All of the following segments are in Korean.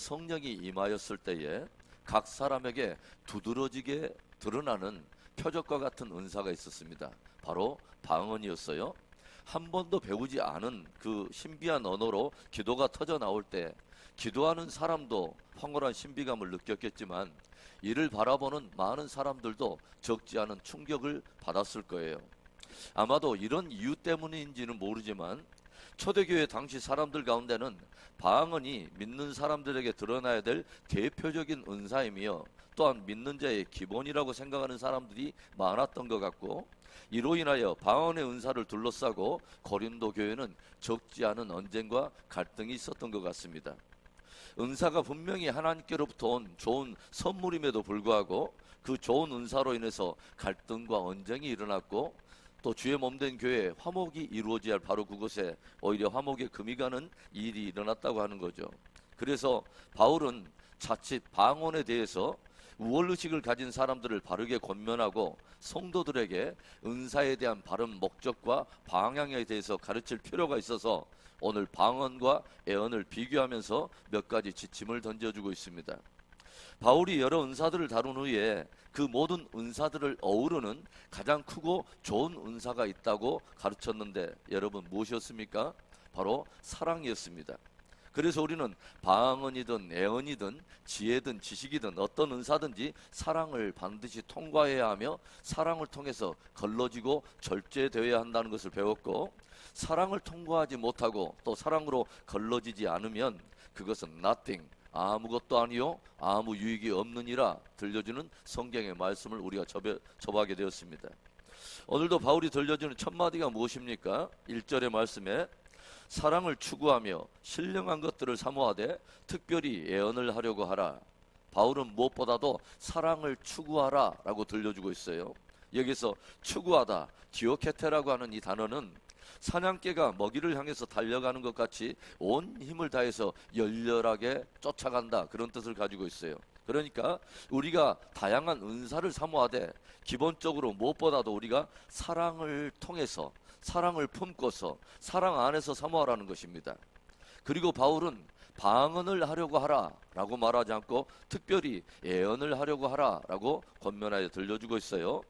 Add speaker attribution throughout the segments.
Speaker 1: 성령이 임하였을 때에 각 사람에게 두드러지게 드러나는 표적과 같은 은사가 있었습니다. 바로 방언이었어요. 한 번도 배우지 않은 그 신비한 언어로 기도가 터져 나올 때 기도하는 사람도 황홀한 신비감을 느꼈겠지만 이를 바라보는 많은 사람들도 적지 않은 충격을 받았을 거예요. 아마도 이런 이유 때문인지는 모르지만 초대교회 당시 사람들 가운데는 방언이 믿는 사람들에게 드러나야 될 대표적인 은사이며 또한 믿는 자의 기본이라고 생각하는 사람들이 많았던 것 같고, 이로 인하여 방언의 은사를 둘러싸고 고린도 교회는 적지 않은 언쟁과 갈등이 있었던 것 같습니다. 은사가 분명히 하나님께로부터 온 좋은 선물임에도 불구하고 그 좋은 은사로 인해서 갈등과 언쟁이 일어났고, 또 주의 몸된 교회에 화목이 이루어져야 할 바로 그곳에 오히려 화목에 금이 가는 일이 일어났다고 하는 거죠. 그래서 바울은 자칫 방언에 대해서 우월의식을 가진 사람들을 바르게 권면하고 성도들에게 은사에 대한 바른 목적과 방향에 대해서 가르칠 필요가 있어서 오늘 방언과 애언을 비교하면서 몇 가지 지침을 던져주고 있습니다. 바울이 여러 은사들을 다룬 후에 그 모든 은사들을 어우르는 가장 크고 좋은 은사가 있다고 가르쳤는데 여러분 무엇이었습니까? 바로 사랑이었습니다. 그래서 우리는 방언이든 애언이든 지혜든 지식이든 어떤 은사든지 사랑을 반드시 통과해야 하며 사랑을 통해서 걸러지고 절제되어야 한다는 것을 배웠고, 사랑을 통과하지 못하고 또 사랑으로 걸러지지 않으면 그것은 nothing, 아무것도 아니요 아무 유익이 없느니라 들려주는 성경의 말씀을 우리가 접하게 되었습니다. 오늘도 바울이 들려주는 첫 마디가 무엇입니까? 1절의 말씀에 사랑을 추구하며 신령한 것들을 사모하되 특별히 애언을 하려고 하라. 바울은 무엇보다도 사랑을 추구하라 라고 들려주고 있어요. 여기서 추구하다, 디오케테라고 하는 이 단어는 사냥개가 먹이를 향해서 달려가는 것 같이 온 힘을 다해서 열렬하게 쫓아간다, 그런 뜻을 가지고 있어요. 그러니까 우리가 다양한 은사를 사모하되 기본적으로 무엇보다도 우리가 사랑을 통해서, 사랑을 품고서 사랑 안에서 사모하라는 것입니다. 그리고 바울은 방언을 하려고 하라 라고 말하지 않고 특별히 애언을 하려고 하라 라고 권면하여 들려주고 있어요.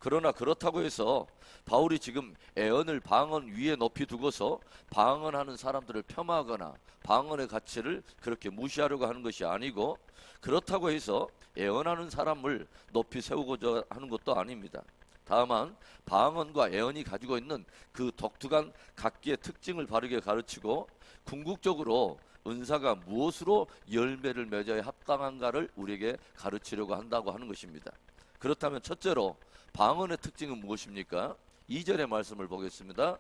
Speaker 1: 그러나 그렇다고 해서 바울이 지금 애언을 방언 위에 높이 두고서 방언하는 사람들을 폄하하거나 방언의 가치를 그렇게 무시하려고 하는 것이 아니고, 그렇다고 해서 애언하는 사람을 높이 세우고자 하는 것도 아닙니다. 다만 방언과 애언이 가지고 있는 그 독특한 각기의 특징을 바르게 가르치고 궁극적으로 은사가 무엇으로 열매를 맺어야 합당한가를 우리에게 가르치려고 한다고 하는 것입니다. 그렇다면 첫째로 방언의 특징은 무엇입니까? 2절의 말씀을 보겠습니다.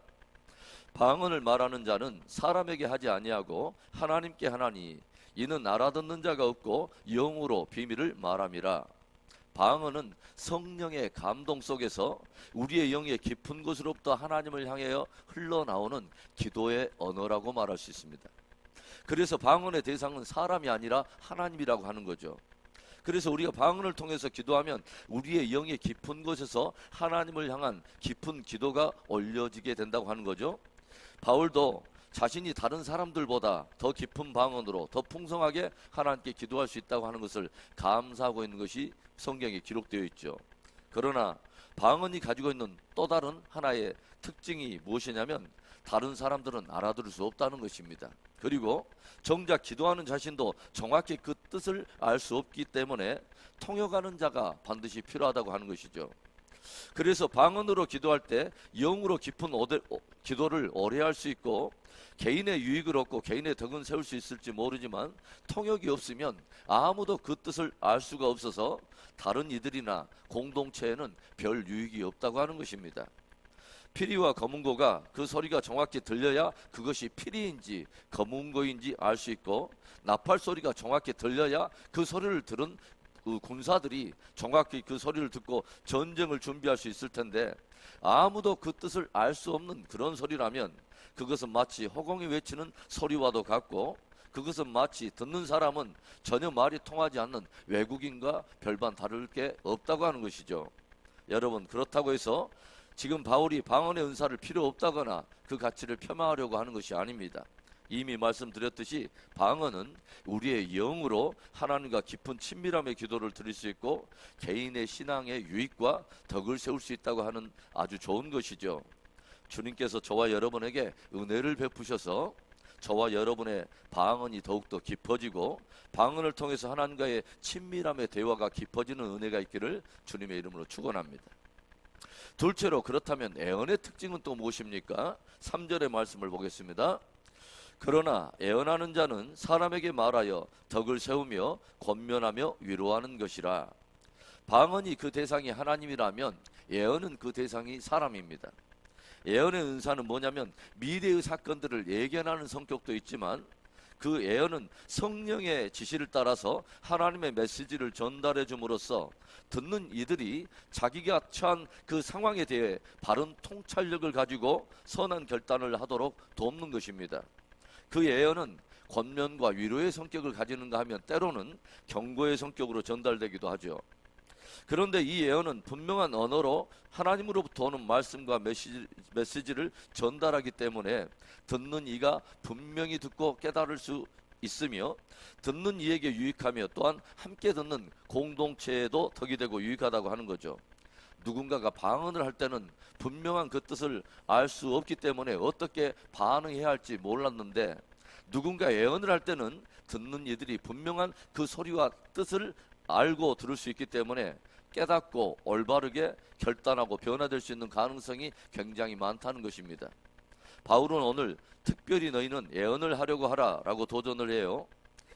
Speaker 1: 방언을 말하는 자는 사람에게 하지 아니하고 하나님께 하나니 이는 알아듣는 자가 없고 영으로 비밀을 말함이라. 방언은 성령의 감동 속에서 우리의 영의 깊은 곳으로부터 하나님을 향하여 흘러나오는 기도의 언어라고 말할 수 있습니다. 그래서 방언의 대상은 사람이 아니라 하나님이라고 하는 거죠. 그래서 우리가 방언을 통해서 기도하면 우리의 영의 깊은 곳에서 하나님을 향한 깊은 기도가 올려지게 된다고 하는 거죠. 바울도 자신이 다른 사람들보다 더 깊은 방언으로 더 풍성하게 하나님께 기도할 수 있다고 하는 것을 감사하고 있는 것이 성경에 기록되어 있죠. 그러나 방언이 가지고 있는 또 다른 하나의 특징이 무엇이냐면 다른 사람들은 알아들을 수 없다는 것입니다. 그리고 정작 기도하는 자신도 정확히 그 뜻을 알 수 없기 때문에 통역하는 자가 반드시 필요하다고 하는 것이죠. 그래서 방언으로 기도할 때 영으로 깊은 기도를 오래 할 수 있고 개인의 유익을 얻고 개인의 덕은 세울 수 있을지 모르지만 통역이 없으면 아무도 그 뜻을 알 수가 없어서 다른 이들이나 공동체에는 별 유익이 없다고 하는 것입니다. 피리와 검은고가 그 소리가 정확히 들려야 그것이 피리인지 검은고인지 알 수 있고, 나팔 소리가 정확히 들려야 그 소리를 들은 그 군사들이 정확히 그 소리를 듣고 전쟁을 준비할 수 있을 텐데, 아무도 그 뜻을 알 수 없는 그런 소리라면 그것은 마치 허공이 외치는 소리와도 같고, 그것은 마치 듣는 사람은 전혀 말이 통하지 않는 외국인과 별반 다를 게 없다고 하는 것이죠. 여러분, 그렇다고 해서 지금 바울이 방언의 은사를 필요 없다거나 그 가치를 폄하하려고 하는 것이 아닙니다. 이미 말씀드렸듯이 방언은 우리의 영으로 하나님과 깊은 친밀함의 기도를 드릴 수 있고 개인의 신앙의 유익과 덕을 세울 수 있다고 하는 아주 좋은 것이죠. 주님께서 저와 여러분에게 은혜를 베푸셔서 저와 여러분의 방언이 더욱더 깊어지고 방언을 통해서 하나님과의 친밀함의 대화가 깊어지는 은혜가 있기를 주님의 이름으로 축원합니다. 둘째로, 그렇다면 애언의 특징은 또 무엇입니까? 3절의 말씀을 보겠습니다. 그러나 애언하는 자는 사람에게 말하여 덕을 세우며 권면하며 위로하는 것이라. 방언이 그 대상이 하나님이라면 애언은 그 대상이 사람입니다. 예언의 은사는 뭐냐면 미래의 사건들을 예견하는 성격도 있지만 그 예언은 성령의 지시를 따라서 하나님의 메시지를 전달해 줌으로써 듣는 이들이 자기가 처한 그 상황에 대해 바른 통찰력을 가지고 선한 결단을 하도록 돕는 것입니다. 그 예언은 권면과 위로의 성격을 가지는가 하면 때로는 경고의 성격으로 전달되기도 하죠. 그런데 이 예언은 분명한 언어로 하나님으로부터 오는 말씀과 메시지를 전달하기 때문에 듣는 이가 분명히 듣고 깨달을 수 있으며 듣는 이에게 유익하며 또한 함께 듣는 공동체에도 덕이 되고 유익하다고 하는 거죠. 누군가가 방언을 할 때는 분명한 그 뜻을 알 수 없기 때문에 어떻게 반응해야 할지 몰랐는데 누군가 예언을 할 때는 듣는 이들이 분명한 그 소리와 뜻을 알고 들을 수 있기 때문에 깨닫고 올바르게 결단하고 변화될 수 있는 가능성이 굉장히 많다는 것입니다. 바울은 오늘 특별히 너희는 예언을 하려고 하라 라고 도전을 해요.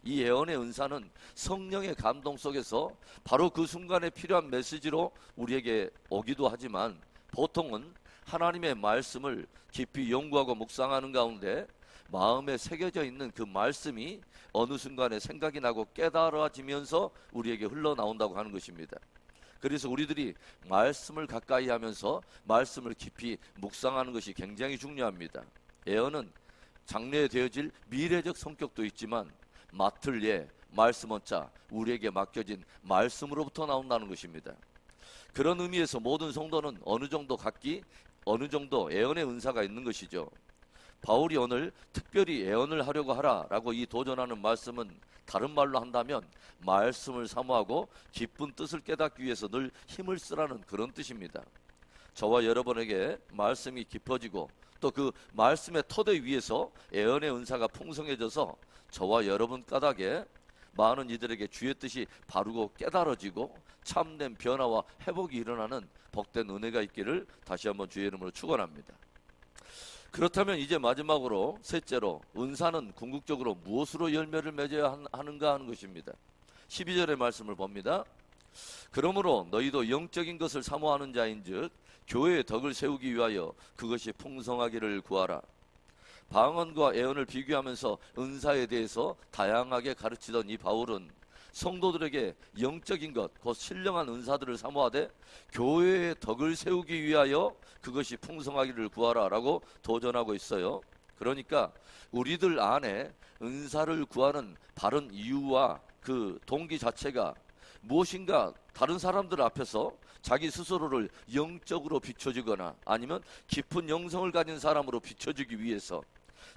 Speaker 1: 이 예언의 은사는 성령의 감동 속에서 바로 그 순간에 필요한 메시지로 우리에게 오기도 하지만 보통은 하나님의 말씀을 깊이 연구하고 묵상하는 가운데 마음에 새겨져 있는 그 말씀이 어느 순간에 생각이 나고 깨달아지면서 우리에게 흘러나온다고 하는 것입니다. 그래서 우리들이 말씀을 가까이 하면서 말씀을 깊이 묵상하는 것이 굉장히 중요합니다. 예언은 장래에 되어질 미래적 성격도 있지만 맡을 예, 말씀 원자, 우리에게 맡겨진 말씀으로부터 나온다는 것입니다. 그런 의미에서 모든 성도는 어느 정도 각기 어느 정도 예언의 은사가 있는 것이죠. 바울이 오늘 특별히 예언을 하려고 하라라고 이 도전하는 말씀은 다른 말로 한다면 말씀을 사모하고 깊은 뜻을 깨닫기 위해서 늘 힘을 쓰라는 그런 뜻입니다. 저와 여러분에게 말씀이 깊어지고 또 그 말씀의 토대 위에서 예언의 은사가 풍성해져서 저와 여러분 까닭에 많은 이들에게 주의 뜻이 바르고 깨달아지고 참된 변화와 회복이 일어나는 복된 은혜가 있기를 다시 한번 주의 이름으로 축원합니다. 그렇다면 이제 마지막으로 셋째로, 은사는 궁극적으로 무엇으로 열매를 맺어야 하는가 하는 것입니다. 12절의 말씀을 봅니다. 그러므로 너희도 영적인 것을 사모하는 자인즉 교회의 덕을 세우기 위하여 그것이 풍성하기를 구하라. 방언과 예언을 비교하면서 은사에 대해서 다양하게 가르치던 이 바울은 성도들에게 영적인 것, 곧 신령한 은사들을 사모하되 교회의 덕을 세우기 위하여 그것이 풍성하기를 구하라 라고 도전하고 있어요. 그러니까 우리들 안에 은사를 구하는 바른 이유와 그 동기 자체가 무엇인가 다른 사람들 앞에서 자기 스스로를 영적으로 비춰주거나 아니면 깊은 영성을 가진 사람으로 비춰주기 위해서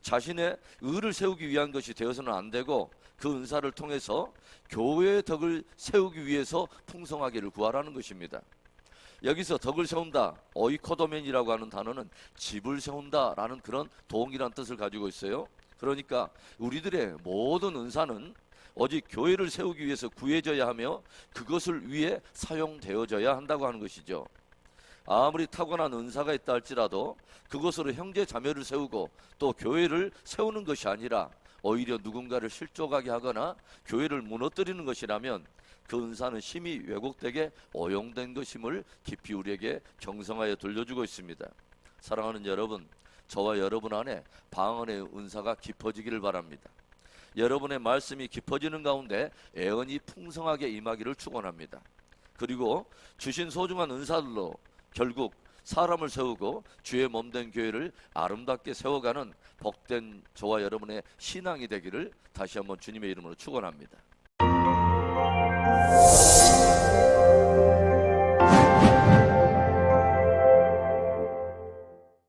Speaker 1: 자신의 의를 세우기 위한 것이 되어서는 안 되고 그 은사를 통해서 교회의 덕을 세우기 위해서 풍성하기를 구하라는 것입니다. 여기서 덕을 세운다, 오이코도멘이라고 하는 단어는 집을 세운다라는 그런 동일한 뜻을 가지고 있어요. 그러니까 우리들의 모든 은사는 오직 교회를 세우기 위해서 구해져야 하며 그것을 위해 사용되어져야 한다고 하는 것이죠. 아무리 타고난 은사가 있다 할지라도 그것으로 형제 자매를 세우고 또 교회를 세우는 것이 아니라 오히려 누군가를 실족하게 하거나 교회를 무너뜨리는 것이라면 그 은사는 심히 왜곡되게 오용된 것임을 깊이 우리에게 경성하여 들려주고 있습니다. 사랑하는 여러분, 저와 여러분 안에 방언의 은사가 깊어지기를 바랍니다. 여러분의 말씀이 깊어지는 가운데 애언이 풍성하게 임하기를 축원합니다. 그리고 주신 소중한 은사들로 결국 사람을 세우고 주의 몸된 교회를 아름답게 세워가는 복된 저와 여러분의 신앙이 되기를 다시 한번 주님의 이름으로 축원합니다.